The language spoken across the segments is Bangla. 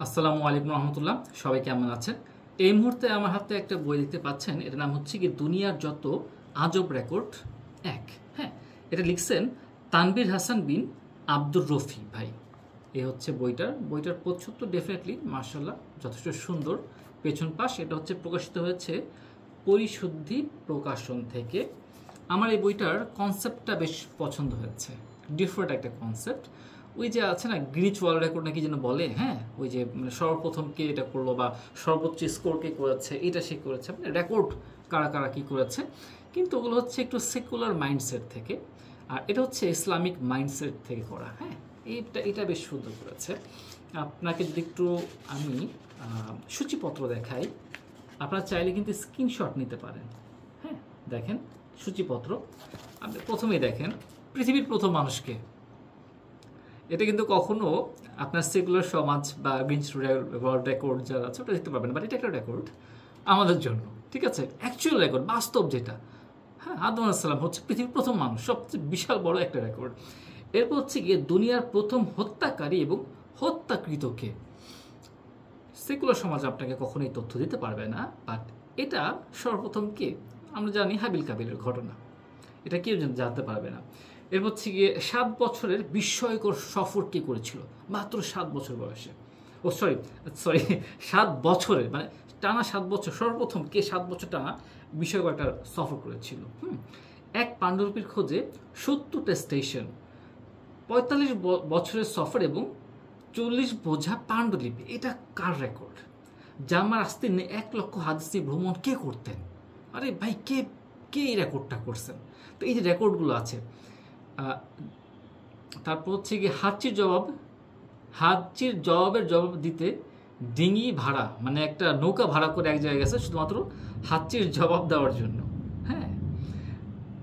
আসসালামু আলাইকুম রহমতুল্লাহ। সবাই কেমন আছেন? এই মুহূর্তে আমার হাতে একটা বই দেখতে পাচ্ছেন, এটার নাম হচ্ছে কি দুনিয়ার যত আজব রেকর্ড এক। হ্যাঁ, এটা লিখছেন তানভীর হাসান বিন আব্দুর রফি ভাই। এ হচ্ছে বইটার প্রচ্ছদ ডেফিনেটলি মার্শাল্লাহ যথেষ্ট সুন্দর। পেছন পাশ এটা হচ্ছে প্রকাশিত হয়েছে পরিশুদ্ধি প্রকাশন থেকে। আমার এই বইটার কনসেপ্টটা বেশ পছন্দ হয়েছে, ডিফারেন্ট একটা কনসেপ্ট। ওই যে আছে না গ্রিচ ওয়ার্ল্ড রেকর্ড নাকি যেন বলে, হ্যাঁ, ওই যে মানে সর্বপ্রথম কে এটা করলো বা সর্বোচ্চ স্কোর কে করেছে, এটা সে করেছে, মানে রেকর্ড কারা কারা কী করেছে। কিন্তু ওগুলো হচ্ছে একটু সেকুলার মাইন্ডসেট থেকে, আর এটা হচ্ছে ইসলামিক মাইন্ডসেট থেকে করা। হ্যাঁ, এটা বেশ সুন্দর করেছে। আপনাকে যদি একটু আমি সূচিপত্র দেখাই, আপনারা চাইলে কিন্তু স্ক্রিনশট নিতে পারেন। হ্যাঁ, দেখেন সূচিপত্র। আপনি প্রথমেই দেখেন পৃথিবীর প্রথম মানুষকে। এটা কিন্তু কখনো আপনার সেকুলার সমাজ বা গ্রিনস ওয়ার্ল্ড রেকর্ড যারা আছে ওটা দেখতে পাবেন, বাট এটা একটা রেকর্ড আমাদের জন্য, ঠিক আছে, অ্যাকচুয়াল রেকর্ড, বাস্তব যেটা। হ্যাঁ, আদম আলাইহিসসালাম হচ্ছে পৃথিবীর প্রথম মানুষ, সবচেয়ে বিশাল বড় একটা রেকর্ড। এরপর হচ্ছে গিয়ে দুনিয়ার প্রথম হত্যাকারী এবং হত্যাকৃতকে। সেকুলার সমাজ আপনাকে কখনোই তথ্য দিতে পারবে না, বাট এটা সর্বপ্রথম কে আমরা জানি, হাবিল কাবিলের ঘটনা। এটা কেউ জানতে পারবে না। এর হচ্ছে গিয়ে 7 বছরের বিস্ময়কর সফর কে করেছিল, মাত্র 7 বছর বয়সে। ও সরি 7 বছরের মানে টানা 7 বছর, সর্বপ্রথম কে 7 বছর টানা বিস্ময়কর একটা সফর করেছিল। এক পাণ্ডুলিপির খোঁজে 70টা স্টেশন, 45 বছরের সফর এবং 40 বোঝা পাণ্ডুলিপি। এটা কার রেকর্ড? জামার আস্তিন 1 লক্ষ হাদিসি ভ্রমণ কে করতেন? আরে ভাই, কে কে এই রেকর্ডটা করছেন? তো এই যে রেকর্ডগুলো আছে। তারপর হচ্ছে গিয়ে হাজির জবাবের জবাব দিতে ডিঙি ভাড়া, মানে একটা নৌকা ভাড়া করে এক জায়গায় গেছে শুধুমাত্র হাজির জবাব দেওয়ার জন্য। হ্যাঁ,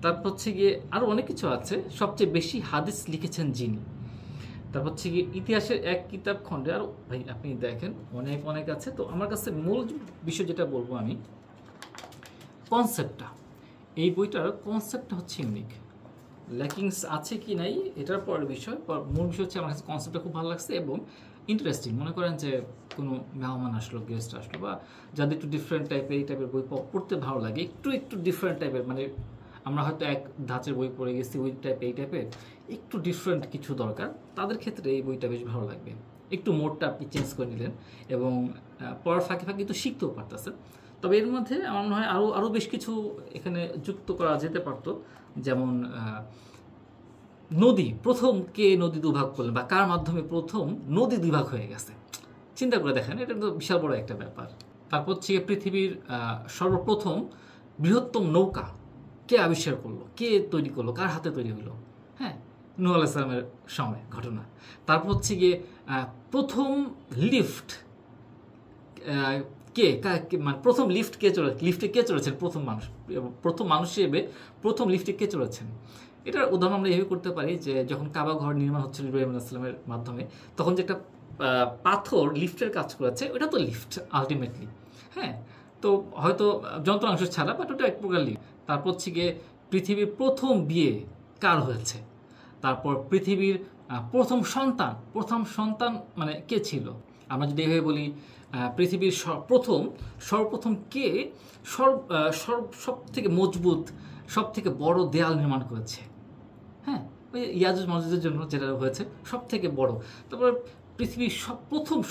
তারপর হচ্ছে গিয়ে আরও অনেক কিছু আছে। সবচেয়ে বেশি হাদিস লিখেছেন যিনি। তারপর হচ্ছে গিয়ে ইতিহাসের এক কিতাব খণ্ডে, আর ভাই আপনি দেখেন অনেক অনেক আছে। তো আমার কাছে মূল বিষয় যেটা বলবো আমি, কনসেপ্টটা, এই বইটার কনসেপ্টটা হচ্ছে ইউনিক। ল্যাকিংস আছে কি নাই এটার পরের বিষয়, মূল বিষয় হচ্ছে আমার কাছে কনসেপ্টটা খুব ভালো লাগছে এবং ইন্টারেস্টিং। মনে করেন যে কোনো মেহমান আসলো, গেস্ট আসলো, বা যাদের একটু ডিফারেন্ট টাইপের এই টাইপের বই পড়তে ভালো লাগে, একটু ডিফারেন্ট টাইপের, মানে আমরা হয়তো এক ধাঁচের বই পড়ে গেছি ওই এই টাইপের, একটু ডিফারেন্ট কিছু দরকার, তাদের ক্ষেত্রে এই বইটা বেশ ভালো লাগবে। একটু মোডটা আপনি চেঞ্জ করে নিলেন এবং পড়ার ফাঁকে ফাঁকে তো শিখতেও পারতেছেন। তবে এর মধ্যে আমার মনে হয় আরও বেশ কিছু এখানে যুক্ত করা যেতে পারতো। যেমন নদী, প্রথম কে নদী দুভাগ করলেন বা কার মাধ্যমে প্রথম নদী দুভাগ হয়ে গেছে, চিন্তা করে দেখেন, এটা তো বিশাল বড় একটা ব্যাপার। তারপর হচ্ছে পৃথিবীর সর্বপ্রথম বৃহত্তম নৌকা কে আবিষ্কার করলো, কে তৈরি করলো, কার হাতে তৈরি হলো? হ্যাঁ, নূহ আলাইহিস সালামের সময় ঘটনা। তারপর হচ্ছে গিয়ে প্রথম লিফট মানে প্রথম লিফটে কে চলেছেন, প্রথম মানুষ হিসেবে প্রথম লিফটে কে চলেছেন? এটার উদাহরণ আমরা এভাবে করতে পারি যে যখন কাবা ঘর নির্মাণ হচ্ছিল ইব্রাহিম আলাইহিস সালামের মাধ্যমে, তখন যে একটা পাথর লিফটের কাজ করেছে, ওটা তো লিফট আলটিমেটলি। হ্যাঁ, তো হয়তো যন্ত্রাংশ ছাড়া, বাট ওটা এক প্রকার লিফট। তারপর হচ্ছে গিয়ে পৃথিবীর প্রথম বিয়ে কার হয়েছে? তারপর পৃথিবীর প্রথম সন্তান মানে কে ছিল? আমরা যদি এভাবে বলি, পৃথিবীর সর্বপ্রথম কে সব থেকে মজবুত, সব থেকে বড় দেয়াল নির্মাণ করেছে? হ্যাঁ, ওই ইয়াজুজ মাজুজের জন্য যেটা হয়েছে সব থেকে বড়। তারপর পৃথিবীর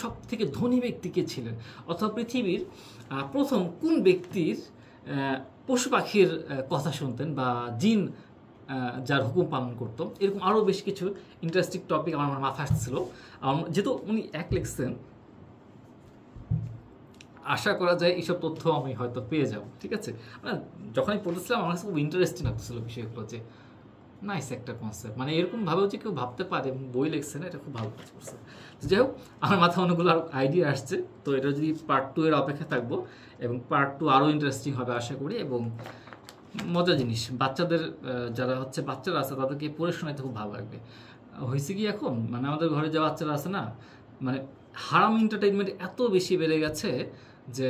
সব থেকে ধনী ব্যক্তি কে ছিলেন? অথবা পৃথিবীর প্রথম কোন ব্যক্তির পশু পাখির কথা শুনতেন বা জিন যার হুকুম পালন করতো? এরকম আরও বেশ কিছু ইন্টারেস্টিং টপিক আমার মাথায় আসছিল। যেহেতু উনি লিখছেন, আশা করা যায় এইসব তথ্য আমি হয়তো পেয়ে যাব। ঠিক আছে, যখন আমি পড়তেছিলাম আমার কাছে খুব ইন্টারেস্টিং লাগতেছিল বিষয়গুলো, যে নাইস একটা কনসেপ্ট, মানে এরকম ভাবেও যে কেউ ভাবতে পারে এবং বই লিখছে না, এটা খুব ভালো কাজ করছে। যাই হোক, আমার মাথায় অনেকগুলো আরও আইডিয়া আসছে। তো এটা যদি পার্ট 2 এর অপেক্ষা থাকবো, এবং পার্ট 2 আরও ইন্টারেস্টিং হবে আশা করি। এবং মজার জিনিস, বাচ্চাদের যারা হচ্ছে বাচ্চারা আছে তাদেরকে পড়ে শোনাইতে খুব ভালো লাগবে। হয়েছে কি এখন, মানে আমাদের ঘরে যে বাচ্চারা আছে না, মানে হারাম এন্টারটেইনমেন্ট এত বেশি বেড়ে গেছে যে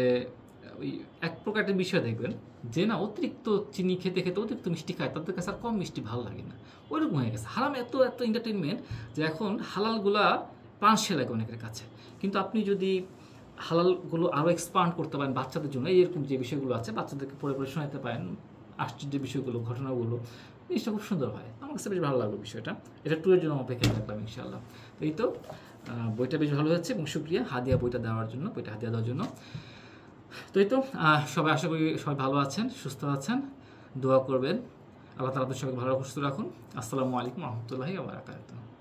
ওই এক প্রকারের বিষয় দেখবেন যে না অতিরিক্ত চিনি খেতে খেতে অতিরিক্ত মিষ্টি খায়, তাদের কাছে আর কম মিষ্টি ভালো লাগে না, ওইরকম হয়ে গেছে। হারাম এত এন্টারটেইনমেন্ট যে এখন হালালগুলা পাঁচ সে লাগে অনেকের কাছে। কিন্তু আপনি যদি হালালগুলো আরও এক্সপান্ড করতে পারেন বাচ্চাদের জন্য, এরকম যে বিষয়গুলো আছে বাচ্চাদেরকে পড়ে পড়ে শোনাতে পারেন, আশ্চর্য বিষয়গুলো, ঘটনাগুলো, জিনিসটা খুব সুন্দর হয়। আমার কাছে বেশ ভালো লাগলো বিষয়টা। এটা ট্যুরের জন্য অপেক্ষা রাখলাম ইনশাআল্লাহ। তো এই তো বইটা বেশ ভালো হচ্ছে, এবং শুক্রিয়া হাদিয়া বইটা দেওয়ার জন্য, বইটা হাদিয়া দেওয়ার জন্য। তো এই তো সবাই, আশা করি সবাই ভালো আছেন, সুস্থ আছেন, দোয়া করবেন। আল্লাহ তাআলা আপনাদের সবাইকে ভালো সুস্থ রাখুন। আসসালামু আলাইকুম ওয়া রাহমাতুল্লাহি ওয়া বারাকাতুহু।